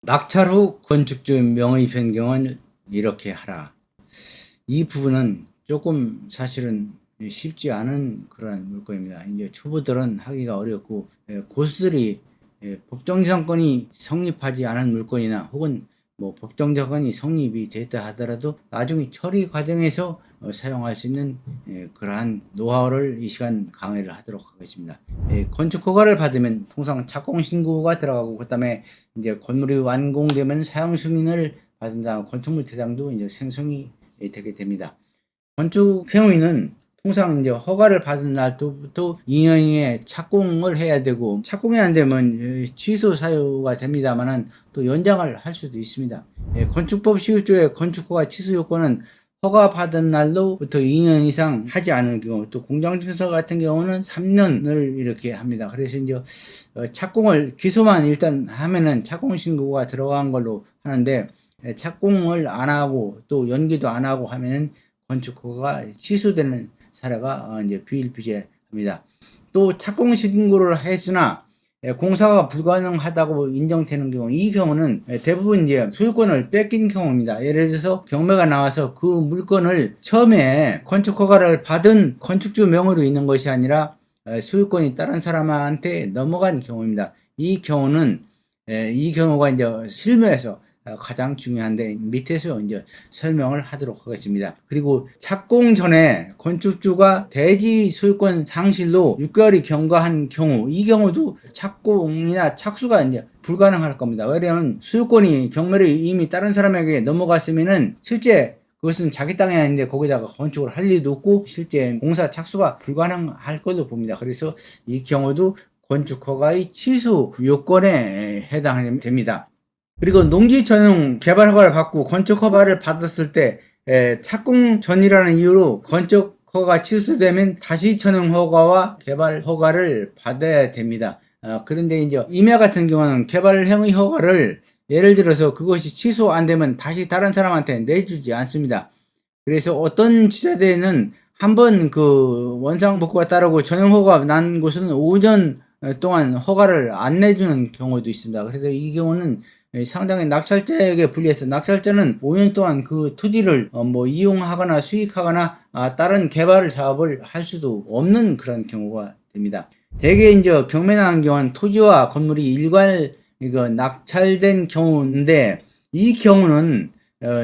낙찰 후 건축주 명의 변경을 이렇게 하라. 이 부분은 조금 사실은 쉽지 않은 그런 물건입니다. 이제 초보들은 하기가 어렵고, 고수들이 법정지상권이 성립하지 않은 물건이나 혹은 뭐 법정지상권이 성립이 됐다 하더라도 나중에 처리 과정에서 사용할 수 있는 그러한 노하우를 이 시간 강의를 하도록 하겠습니다. 건축 허가를 받으면 통상 착공 신고가 들어가고, 그다음에 이제 건물이 완공되면 사용 승인을 받은 다음 건축물 대장도 이제 생성이 되게 됩니다. 건축 행위는 통상 이제 허가를 받은 날부터 2년에 착공을 해야 되고, 착공이 안 되면 취소 사유가 됩니다만은 또 연장을 할 수도 있습니다. 건축법 11조의 건축허가 취소 요건은 허가 받은 날로부터 2년 이상 하지 않은 경우, 또 공장증서 같은 경우는 3년을 이렇게 합니다. 그래서 이제 착공을 기소만 일단 하면은 착공 신고가 들어간 걸로 하는데, 착공을 안 하고 또 연기도 안 하고 하면은 건축허가 취소되는 사례가 이제 비일비재합니다. 또 착공 신고를 했으나 공사가 불가능하다고 인정되는 경우, 이 경우는 대부분 이제 소유권을 뺏긴 경우입니다. 예를 들어서 경매가 나와서 그 물건을 처음에 건축허가를 받은 건축주 명의로 있는 것이 아니라 소유권이 다른 사람한테 넘어간 경우입니다. 이 경우가 이제 실무에서 가장 중요한데, 밑에서 이제 설명을 하도록 하겠습니다. 그리고 착공 전에 건축주가 대지 소유권 상실로 6개월이 경과한 경우, 이 경우도 착공이나 착수가 이제 불가능할 겁니다. 왜냐하면 소유권이 경매로 이미 다른 사람에게 넘어갔으면은 실제 그것은 자기 땅이 아닌데 거기다가 건축을 할 리도 없고 실제 공사 착수가 불가능할 걸로 봅니다. 그래서 이 경우도 건축허가의 취소 요건에 해당됩니다. 그리고 농지 전용 개발 허가를 받고 건축 허가를 받았을 때 착공 전이라는 이유로 건축 허가 취소되면 다시 전용 허가와 개발 허가를 받아야 됩니다. 그런데 이제 임야 같은 경우는 개발 행위 허가를 예를 들어서 그것이 취소 안 되면 다시 다른 사람한테 내주지 않습니다. 그래서 어떤 지자체는 한번 그 원상복구가 따르고 전용 허가가 난 곳은 5년 동안 허가를 안 내주는 경우도 있습니다. 그래서 이 경우는 상당히 낙찰자에게 불리해서, 낙찰자는 5년 동안 그 토지를 뭐 이용하거나 수익하거나 다른 개발 사업을 할 수도 없는 그런 경우가 됩니다. 대개 이제 경매 나온 경우는 토지와 건물이 일괄 이거 낙찰된 경우인데, 이 경우는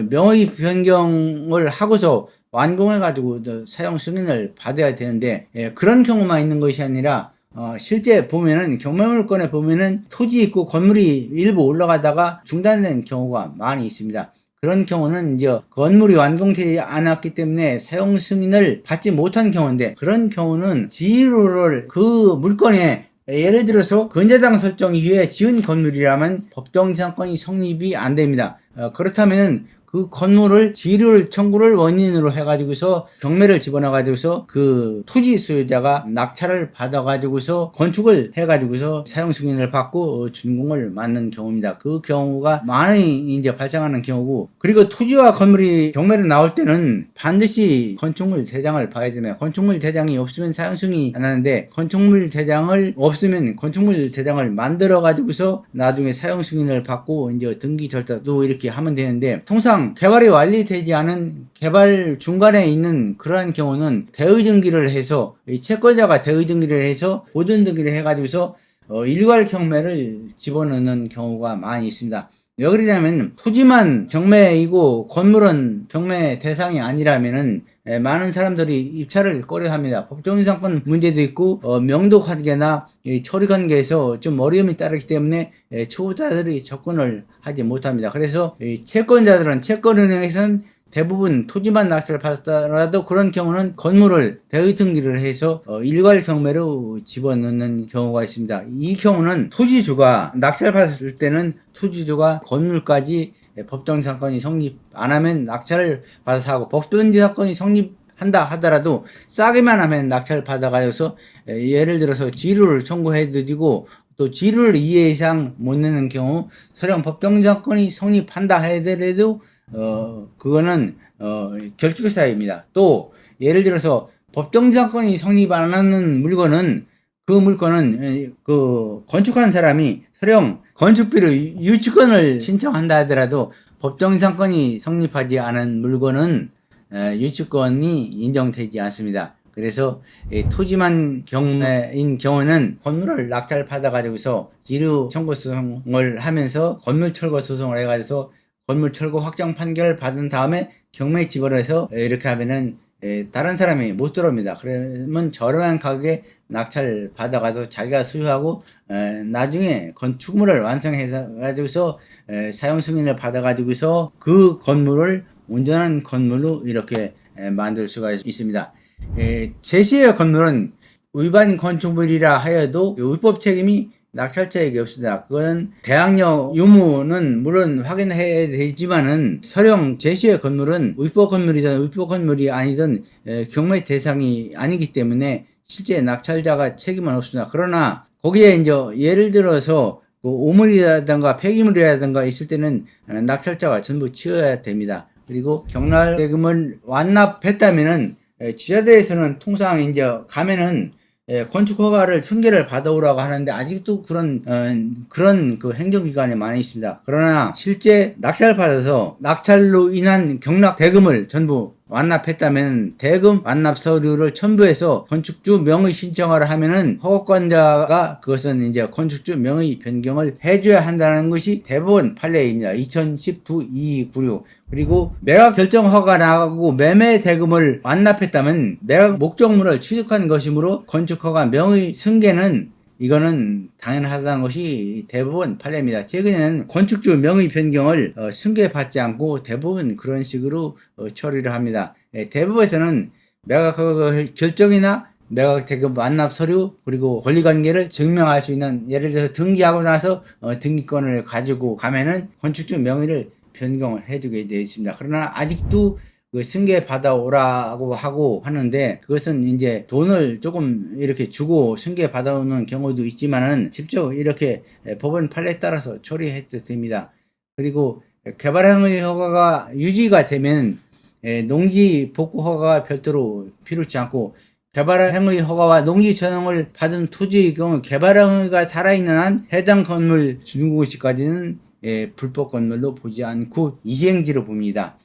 명의 변경을 하고서 완공해가지고 사용 승인을 받아야 되는데, 그런 경우만 있는 것이 아니라 실제 보면은 경매물건에 보면은 토지 있고 건물이 일부 올라가다가 중단된 경우가 많이 있습니다. 그런 경우는 이제 건물이 완공되지 않았기 때문에 사용 승인을 받지 못한 경우인데, 그런 경우는 지위를 그 물건에 예를 들어서 근저당 설정 이후에 지은 건물이라면 법정지상권이 성립이 안 됩니다. 그렇다면은 그 건물을 지율 청구를 원인으로 해가지고서 경매를 집어넣어가지고서 그 토지 소유자가 낙찰을 받아가지고서 건축을 해가지고서 사용 승인을 받고 준공을 맞는 경우입니다. 그 경우가 많이 이제 발생하는 경우고, 그리고 토지와 건물이 경매로 나올 때는 반드시 건축물 대장을 봐야 됩니다. 건축물 대장이 없으면 사용 승인이 안 하는데, 건축물 대장을 없으면 건축물 대장을 만들어가지고서 나중에 사용 승인을 받고 이제 등기 절차도 이렇게 하면 되는데, 통상 개발이 완료되지 않은 개발 중간에 있는 그러한 경우는 대의 등기를 해서, 채권자가 대의 등기를 해서 보존 등기를 해가지고서 일괄 경매를 집어넣는 경우가 많이 있습니다. 왜 그러냐면 토지만 경매이고 건물은 경매 대상이 아니라면은 많은 사람들이 입찰을 꺼려합니다. 법정이상권 문제도 있고 명도관계나 처리관계에서 좀 어려움이 따르기 때문에 초보자들이 접근을 하지 못합니다. 그래서 채권자들은, 채권은행에서는 대부분 토지만 낙찰을 받았더라도 그런 경우는 건물을 대의 등기를 해서 일괄 경매로 집어넣는 경우가 있습니다. 이 경우는 토지주가 낙찰 받았을 때는 토지주가 건물까지 법정지상권이 성립 안 하면 낙찰을 받아서 하고, 법정지상권이 성립한다 하더라도 싸게만 하면 낙찰을 받아가지고서 예를 들어서 지루를 청구해 드리고, 또 지루를 2회 이상 못 내는 경우 설령 법정지상권이 성립한다 하더라도 그거는 결주사유입니다. 또 예를 들어서 법정지상권이 성립 안 하는 물건은, 그 물건은 그 건축한 사람이 설령 건축비로 유치권을 신청한다 하더라도 법정상권이 성립하지 않은 물건은 유치권이 인정되지 않습니다. 그래서 토지만 경매인 경우는 건물을 낙찰 받아가지고서 지류 청구 소송을 하면서 건물 철거 소송을 해가지고 건물 철거 확정 판결을 받은 다음에 경매 지불해서 이렇게 하면은 다른 사람이 못 들어옵니다. 그러면 저렴한 가격에 낙찰 받아가서 자기가 소유하고 나중에 건축물을 완성해서 가지고서 사용 승인을 받아가지고서 그 건물을 온전한 건물로 이렇게 만들 수가 있습니다. 제시의 건물은 위반 건축물이라 하여도 위법 책임이 낙찰자에게 없습니다. 그건 대항력 유무는 물론 확인해야 되지만은 설령 제시의 건물은 위법 건물이든 위법 건물이 아니든 경매 대상이 아니기 때문에 실제 낙찰자가 책임은 없습니다. 그러나 거기에 이제 예를 들어서 그 오물이라든가 폐기물이라든가 있을 때는 낙찰자가 전부 치워야 됩니다. 그리고 경락 대금을 완납했다면은 지자체에서는 통상 이제 가면은 건축 허가를 승계를 받아오라고 하는데 아직도 그런 그 행정기관에 많이 있습니다. 그러나 실제 낙찰 받아서 낙찰로 인한 경락 대금을 전부 완납했다면 대금 완납 서류를 첨부해서 건축주 명의 신청을 하면은 허가권자가 그것은 이제 건축주 명의 변경을 해줘야 한다는 것이 대법원 판례입니다. 2019-2296. 그리고 매각 결정 허가가 나가고 매매 대금을 완납했다면 매각 목적물을 취득한 것이므로 건축 허가 명의 승계는 이거는 당연하다는 것이 대부분 판례입니다. 최근에는 건축주 명의 변경을 승계받지 않고 대부분 그런 식으로 처리를 합니다. 대부분에서는 매각 결정이나 매각 대금 완납 서류 그리고 권리관계를 증명할 수 있는 예를 들어서 등기하고 나서 등기권을 가지고 가면은 건축주 명의를 변경을 해두게 되어 있습니다. 그러나 아직도 그 승계 받아오라고 하고 하는데 그것은 이제 돈을 조금 이렇게 주고 승계 받아오는 경우도 있지만은 직접 이렇게 법원 판례에 따라서 처리해도 됩니다. 그리고 개발행위 허가가 유지가 되면 농지 복구 허가가 별도로 필요치 않고 개발행위 허가와 농지 전용을 받은 토지의 경우 개발행위가 살아있는 한 해당 건물 준공시까지는 불법 건물로 보지 않고 이행지로 봅니다.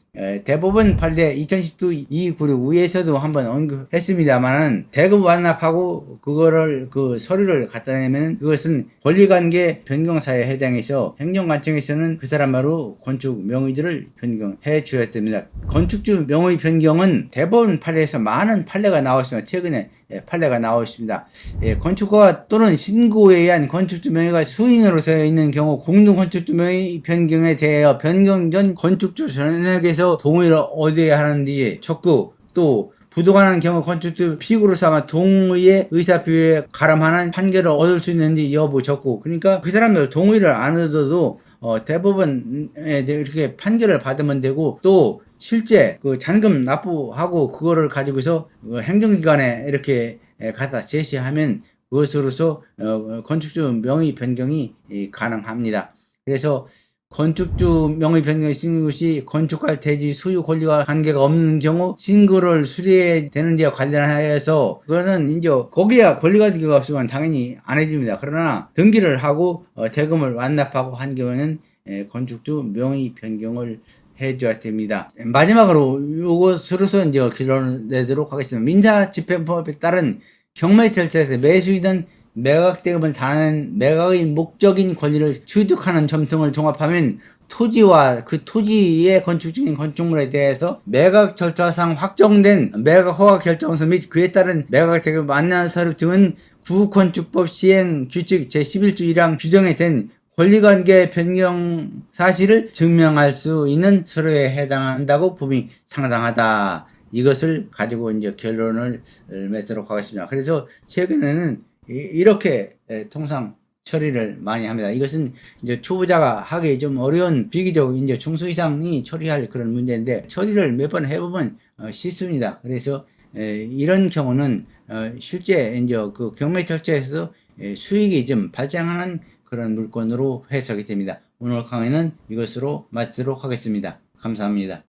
대법원 판례 2019-296에서도 한번 언급했습니다만은 대금 완납하고 그거를 그 서류를 갖다 내면 그것은 권리관계 변경사에 해당해서 행정관청에서는 그 사람으로 건축 명의들을 변경해 줘야 됩니다. 건축주 명의 변경은 대법원 판례에서 많은 판례가 나왔습니다. 최근에 판례가 나왔습니다. 건축허가 또는 신고에 의한 건축주 명의가 수인으로 되어 있는 경우 공동건축주 명의 변경에 대하여 변경 전 건축주 전역에서 동의를 얻어야 하는지 적구 또 부동하는 경우 건축주 피고로 삼아 동의의 의사표에 가람하는 판결을 얻을 수 있는지 여부 적구. 그러니까 그 사람들 동의를 안 얻어도 대법원에 이렇게 판결을 받으면 되고 또 실제 그 잔금 납부하고 그거를 가지고서 행정기관에 이렇게 갖다 제시하면 그것으로서 건축주 명의 변경이 가능합니다. 그래서 건축주 명의 변경이 신고 시 건축할 대지 소유 권리와 관계가 없는 경우 신고를 수리해야 되는 데와 관련하여서 그거는 이제 거기야 권리관계가 없으면 당연히 안 해줍니다. 그러나 등기를 하고 대금을 완납하고 한 경우에는 건축주 명의 변경을 해줘야 됩니다. 마지막으로 이것으로서 이제 결론을 내도록 하겠습니다. 민사집행법에 따른 경매 절차에서 매수이든 매각 대금을 사는 매각의 목적인 권리를 취득하는 점 등을 종합하면 토지와 그 토지의 건축 중인 건축물에 대해서 매각 절차상 확정된 매각 허가 결정서 및 그에 따른 매각 대금 완납 서류 등은 구건축법 시행 규칙 제11조 1항 규정에 된 권리관계 변경 사실을 증명할 수 있는 서류에 해당한다고 봄이 상당하다. 이것을 가지고 이제 결론을 맺도록 하겠습니다. 그래서 최근에는 이렇게 통상 처리를 많이 합니다. 이것은 이제 초보자가 하기 좀 어려운 비교적 이제 중수 이상이 처리할 그런 문제인데 처리를 몇 번 해보면 쉽습니다. 그래서 이런 경우는 실제 이제 그 경매 절차에서 수익이 좀 발생하는 그런 물건으로 해석이 됩니다. 오늘 강의는 이것으로 마치도록 하겠습니다. 감사합니다.